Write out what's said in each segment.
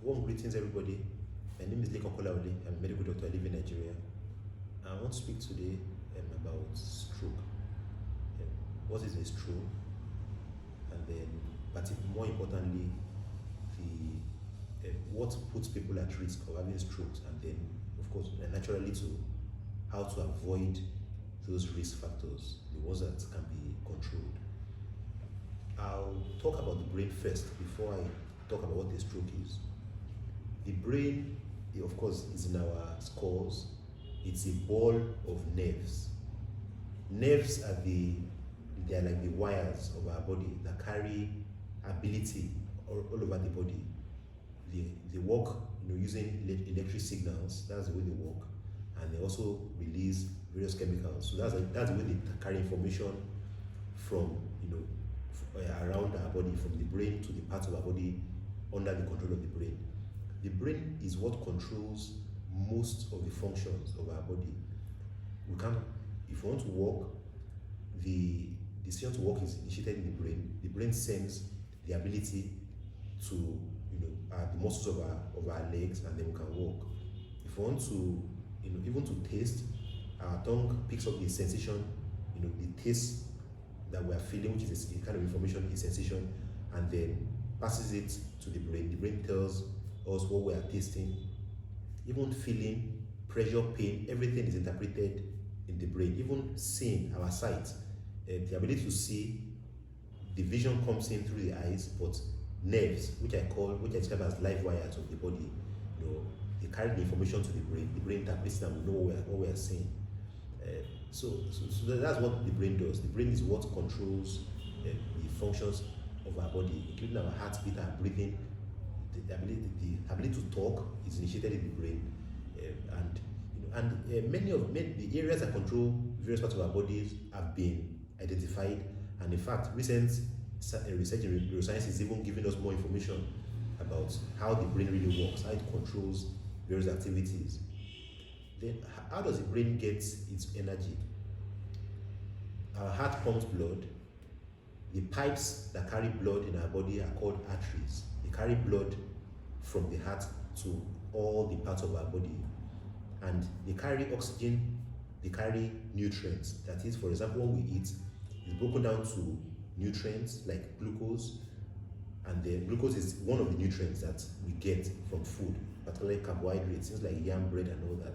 Warm greetings, everybody. My name is Lekan. I'm a medical doctor. I live in Nigeria. I want to speak today about stroke. What is a stroke? And then, but more importantly, what puts people at risk of having strokes, and then, of course, naturally, to how to avoid those risk factors, the ones that can be controlled. I'll talk about the brain first before I talk about what a stroke is. The brain, of course, is in our skulls. It's a ball of nerves. Nerves are they are like the wires of our body that carry ability all over the body. They work, using electric signals. That's the way they work, and they also release various chemicals. So that's the way they carry information from around our body, from the brain to the parts of our body under the control of the brain. The brain is what controls most of the functions of our body. If we want to walk, the decision to walk is initiated in the brain. The brain sends the ability to the muscles of our legs, and then we can walk. If we want to even to taste, our tongue picks up the sensation, the taste that we are feeling, which is a kind of information, a sensation, and then passes it to the brain. The brain tells us what we are tasting. Even feeling, pressure, pain, everything is interpreted in the brain. Even seeing, our sight, the ability to see, the vision comes in through the eyes, but nerves, which I describe as live wires of the body, they carry the information to the brain. The brain interprets it, and we know what we are seeing. So that's what the brain does. The brain is what controls the functions of our body, including our heartbeat, our breathing. The ability to talk is initiated in the brain, and many of the areas that control various parts of our bodies have been identified. And in fact, recent research in neuroscience is even giving us more information about how the brain really works, how it controls various activities. Then, how does the brain get its energy? Our heart pumps blood. The pipes that carry blood in our body are called arteries. They carry blood from the heart to all the parts of our body, and they carry oxygen, they carry nutrients. That is, for example, when we eat, it's broken down to nutrients like glucose, and the glucose is one of the nutrients that we get from food, particularly carbohydrates, things like yam bread and all that.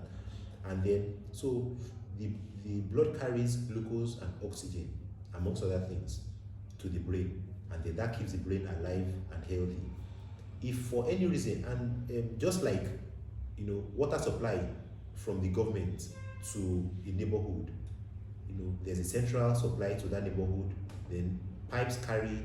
And then, so the blood carries glucose and oxygen, amongst other things, to the brain, and then that keeps the brain alive and healthy. If for any reason, and just like water supply from the government to a neighborhood, there's a central supply to that neighborhood, then pipes carry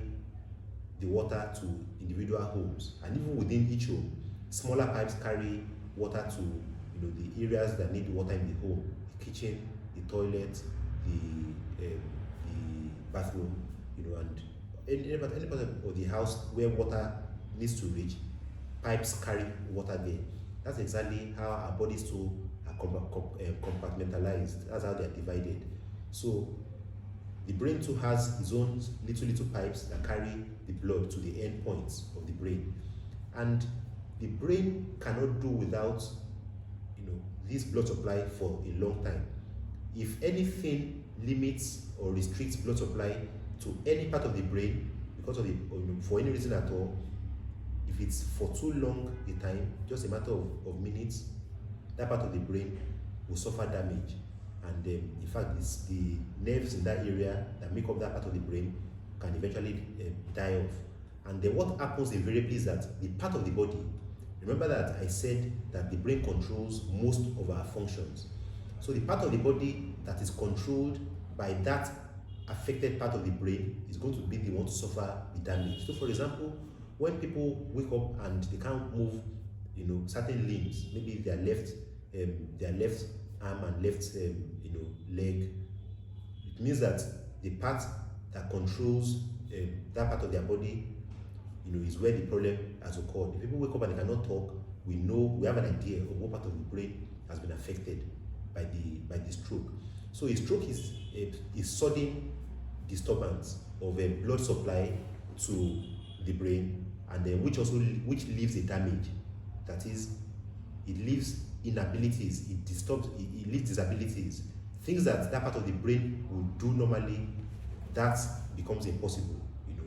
the water to individual homes, and even within each home, smaller pipes carry water to the areas that need water in the home, the kitchen, the toilet, the bathroom, and any part of the house where water needs to reach, pipes carry water there. That's exactly how our bodies too are compartmentalized. That's how they are divided. So the brain too has its own little pipes that carry the blood to the end points of the brain, and the brain cannot do without this blood supply for a long time. If anything limits or restricts blood supply to any part of the brain because of for any reason at all, if it's for too long a time, just a matter of minutes, that part of the brain will suffer damage. And in fact, the nerves in that area that make up that part of the brain can eventually die off. And then what happens invariably is that the part of the body, remember that I said that the brain controls most of our functions. So the part of the body that is controlled by that affected part of the brain is going to be the one to suffer the damage. So for example, when people wake up and they can't move, certain limbs, maybe their left arm and left, leg, it means that the part that controls that part of their body, is where the problem has occurred. If people wake up and they cannot talk, we have an idea of what part of the brain has been affected by the stroke. So a stroke is a sudden disturbance of a blood supply to the brain, and then which leaves a damage That is, it leaves inabilities, it leaves disabilities. Things that part of the brain would do normally, that becomes impossible,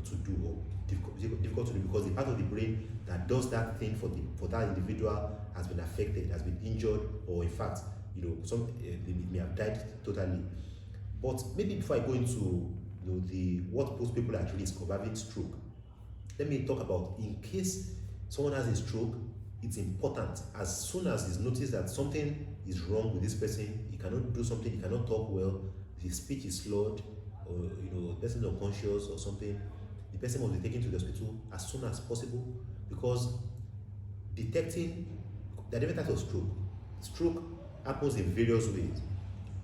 to do, or difficult to do, because the part of the brain that does that thing for that individual has been affected, has been injured, or in fact, they may have died totally. But maybe before I go into what puts people at risk of having stroke, let me talk about, in case someone has a stroke, it's important, as soon as it's noticed that something is wrong with this person, he cannot do something, he cannot talk well, his speech is slurred, or the person is unconscious or something, the person must be taken to the hospital as soon as possible, because detecting, there are different types of stroke. Stroke happens in various ways,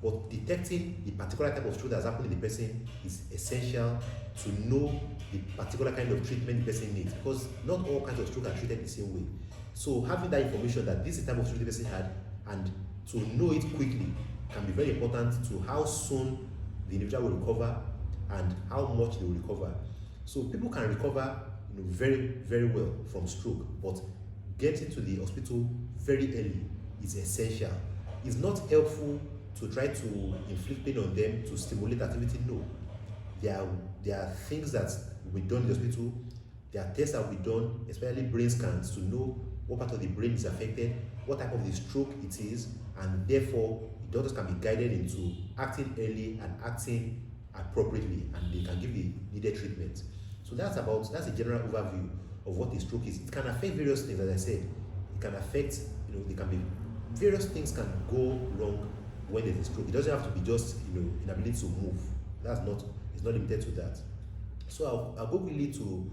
but detecting the particular type of stroke that's happening in the person is essential to know the particular kind of treatment the person needs, because not all kinds of stroke are treated the same way. So having that information that this is the type of stroke the person had, and to know it quickly, can be very important to how soon the individual will recover and how much they will recover. So people can recover very, very well from stroke, but getting to the hospital very early is essential. It's not helpful to try to inflict pain on them to stimulate activity. No. There are things that will be done in the hospital. There are tests that will be done, especially brain scans, to know what part of the brain is affected, what type of the stroke it is, and therefore the doctors can be guided into acting early and acting appropriately, and they can give the needed treatment. So that's a general overview of what a stroke is. It can affect various things, as I said. It can affect, various things can go wrong when there's a stroke. It doesn't have to be just, inability to move. It's not limited to that. So I'll go quickly to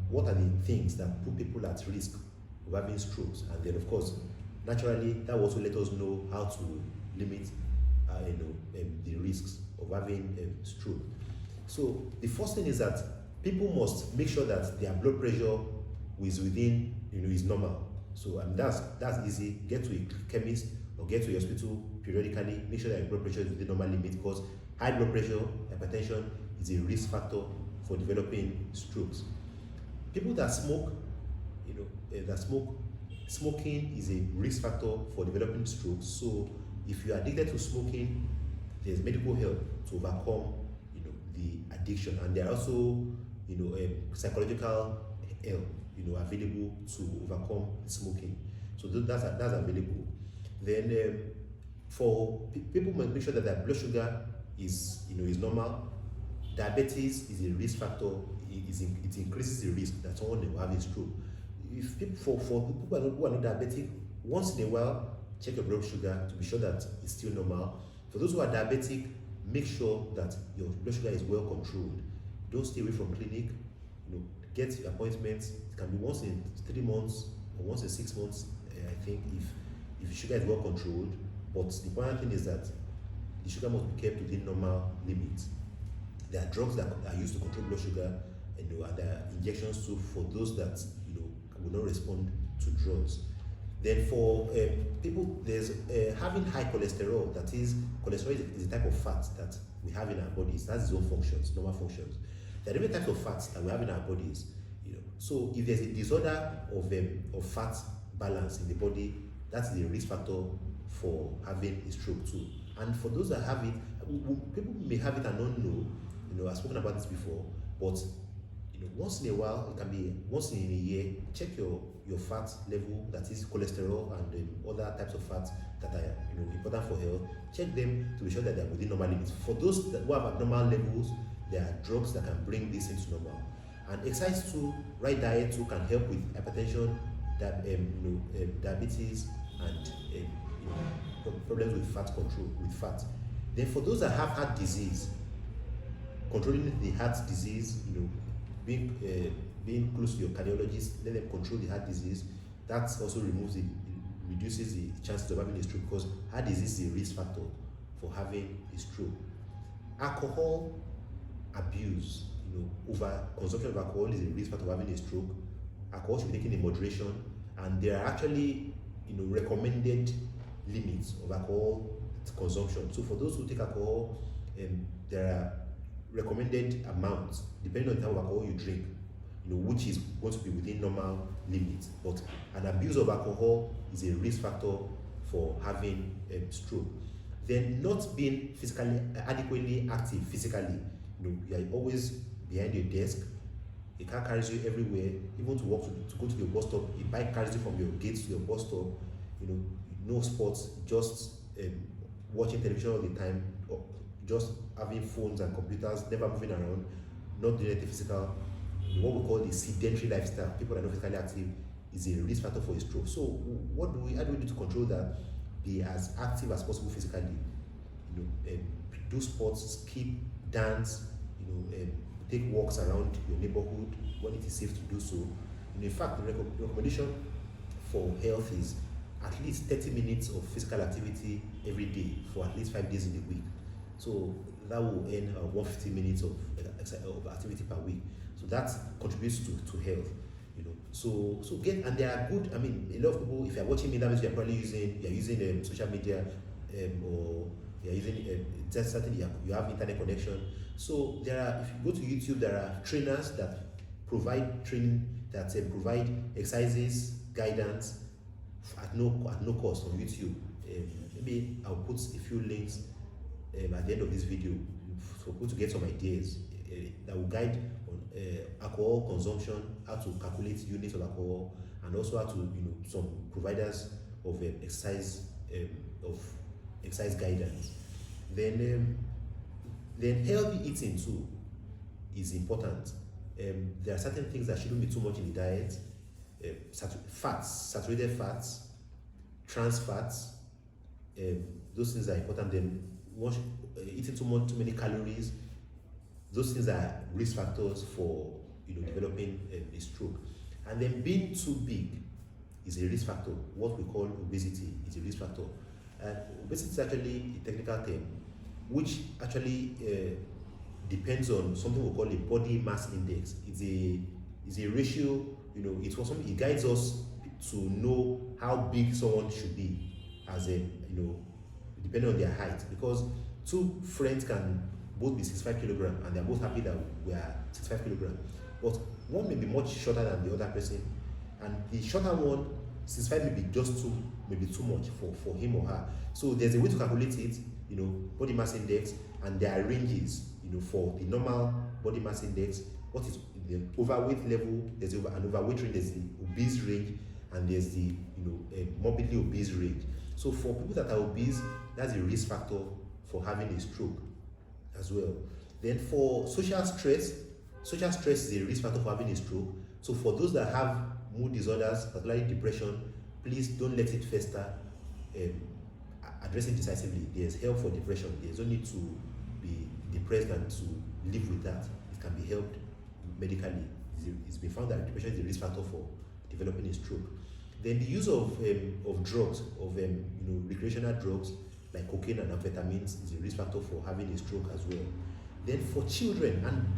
what are the things that put people at risk of having strokes, and then of course, naturally, that will also let us know how to limit, the risks of having stroke. So the first thing is that people must make sure that their blood pressure is within, is normal. So that's easy. Get to a chemist or get to a hospital periodically. Make sure that your blood pressure is within normal limit, because high blood pressure, hypertension, is a risk factor for developing strokes. People that smoke, smoking is a risk factor for developing strokes. So if you are addicted to smoking, there's medical help to overcome, the addiction, and there are also, psychological help, available to overcome smoking. So that's available. Then for people must make sure that their blood sugar is normal. Diabetes is a risk factor. It increases the risk that someone will have a stroke. If people, for people who are not diabetic, once in a while, check your blood sugar to be sure that it's still normal. For those who are diabetic, make sure that your blood sugar is well controlled. Don't stay away from clinic. Get appointments. It can be once in 3 months or once in 6 months. I think if sugar is well controlled. But the important thing is that the sugar must be kept within normal limits. There are drugs that are used to control blood sugar, and there are injections too for those that will not respond to drugs. Then for people, there's having high cholesterol. That is, cholesterol is a type of fat that we have in our bodies. That's its own functions, normal functions. There are different types of fats that we have in our bodies. So if there's a disorder of fat balance in the body, that's the risk factor for having a stroke too. And for those that have it, people may have it and not know. I've spoken about this before, but once in a while, it can be once in a year, check your fat level, that is cholesterol and other types of fats that are important for health. Check them to be sure that they're within normal limits. For those who have abnormal levels, there are drugs that can bring this into normal. And exercise too, right diet too, can help with hypertension, diabetes, and problems with fat control, with fat. Then for those that have heart disease, controlling the heart disease, being close to your cardiologist, let them control the heart disease. That also reduces the chances of having a stroke, because heart disease is a risk factor for having a stroke. Alcohol abuse, over consumption of alcohol is a risk factor of having a stroke. Alcohol should be taken in moderation, and there are actually recommended limits of alcohol consumption. So for those who take alcohol, there are recommended amounts depending on the type of alcohol you drink. which is going to be within normal limits. But an abuse of alcohol is a risk factor for having a stroke. Then not being physically adequately active physically. You are always behind your desk. A car carries you everywhere, even to walk to go to your bus stop. A bike carries you from your gate to your bus stop. No sports, just watching television all the time, or just having phones and computers, never moving around, not doing anything physical. What we call the sedentary lifestyle, people that are not physically active, is a risk factor for a stroke. So how do we do to control that? Be as active as possible physically. Do sports, skip, dance, take walks around your neighborhood when it is safe to do so. In fact, the recommendation for health is at least 30 minutes of physical activity every day for at least 5 days in a week. So that will earn 150 minutes of activity per week. So that contributes to health. So and they are good. I mean, a lot of people, if you're watching me, that means you're probably using social media, or you're using just certainly you have internet connection. So if you go to YouTube, there are trainers that provide training, that provide exercises, guidance at no cost on YouTube. Maybe I'll put a few links at the end of this video for people to get some ideas that will guide on alcohol consumption, how to calculate units of alcohol, and also how to some providers of exercise guidance. Then healthy eating too is important. There are certain things that shouldn't be too much in the diet. Saturated fats, trans fats, those things are important. Then eating too many calories, those things are risk factors for developing a stroke. And then being too big is a risk factor. What we call obesity is a risk factor. Obesity is actually a technical term which actually depends on something we call a body mass index. It's a ratio. It guides us to know how big someone should be, as depending on their height. Because two friends can both be 65 kilograms and they're both happy that we are 65 kilograms, but one may be much shorter than the other person, and the shorter one, 65, may be too much for him or her. So there's a way to calculate it, body mass index, and there are ranges, for the normal body mass index. What is the overweight level? There's an overweight range, there's the obese range, and there's the morbidly obese range. So for people that are obese, that's a risk factor for having a stroke as well. Then for social stress is a risk factor for having a stroke. So for those that have mood disorders, particularly depression, please don't let it fester. Address it decisively. There's help for depression. There's no need to be depressed and to live with that. It can be helped medically. It's been found that depression is a risk factor for developing a stroke. Then the use of drugs, recreational drugs like cocaine and amphetamines, is a risk factor for having a stroke as well. Then for children, and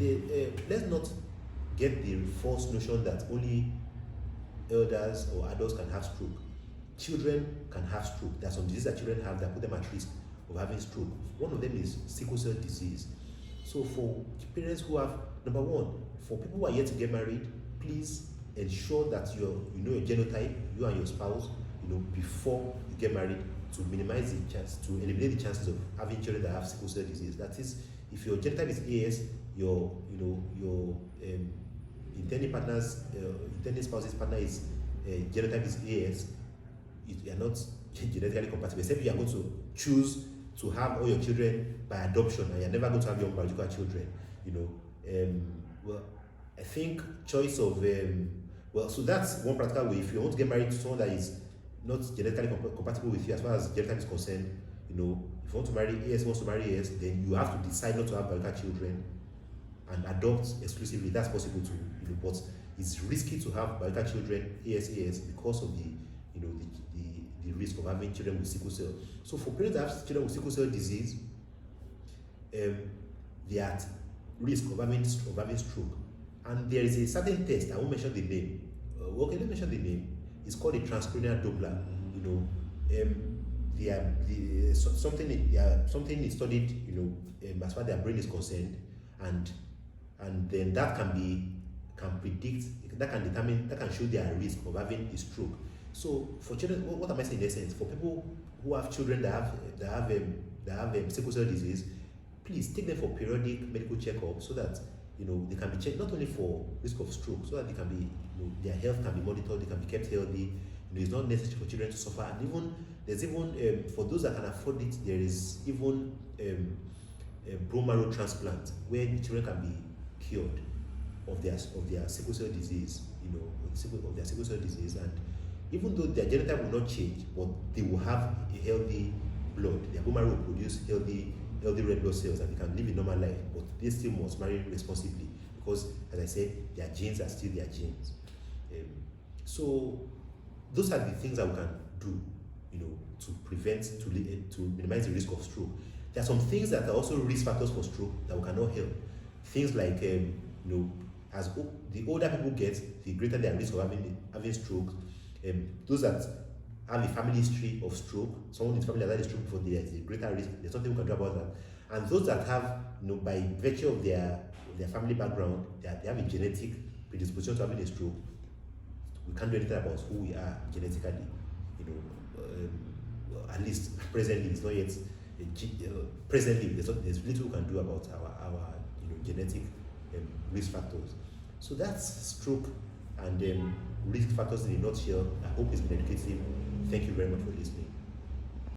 let's not get the false notion that only elders or adults can have stroke. Children can have stroke. There are some diseases that children have that put them at risk of having stroke. One of them is sickle cell disease. So for parents who have, number one, for people who are yet to get married, please ensure that you know your genotype, you and your spouse, before you get married, to minimize the chance, to eliminate the chances of having children that have sickle cell disease. That is, if your genotype is AS, your intending spouse's partner is genotype is AS, you are not genetically compatible, except you are going to choose to have all your children by adoption, and you're never going to have your own biological children. Well, I think choice of so that's one practical way. If you want to get married to someone that is not genetically compatible with you as far as genotype is concerned, if you want to marry AS, wants to marry AS, then you have to decide not to have biological children and adopt exclusively. That's possible too, but it's risky to have biological children AS because of the risk of having children with sickle cell. So for parents that have children with sickle cell disease, they are at risk of having stroke. And there is a certain test, I won't mention the name. Okay, let me mention the name. It's called a transcranial Doppler. Something is studied, as far as their brain is concerned, and then that can predict, that can determine, that can show their risk of having a stroke. So for children, what am I saying in essence? For people who have children that have sickle cell disease, please take them for periodic medical checkup so that they can be checked not only for risk of stroke, so that they can be their health can be monitored, they can be kept healthy. It's not necessary for children to suffer, and even there's even for those that can afford it, there is even a bone marrow transplant where the children can be cured of their sickle cell disease, of their sickle cell disease, and even though their genotype will not change, but they will have a healthy blood. Their bone marrow will produce healthy red blood cells, and they can live a normal life, but they still must marry responsibly because, as I said, their genes are still their genes. So those are the things that we can do, to prevent, to minimize the risk of stroke. There are some things that are also risk factors for stroke that we cannot help. Things like, as the older people get, the greater their risk of having stroke. Those that have a family history of stroke, someone in the family that had a stroke before, there is a greater risk. There's nothing we can do about that. And those that have, by virtue of their family background, they have a genetic predisposition to having a stroke. We can't do anything about who we are genetically. At least presently, it's not yet. Presently, there's little we can do about our genetic risk factors. So that's stroke and risk factors in a nutshell. I hope it's been educative. Thank you very much for listening.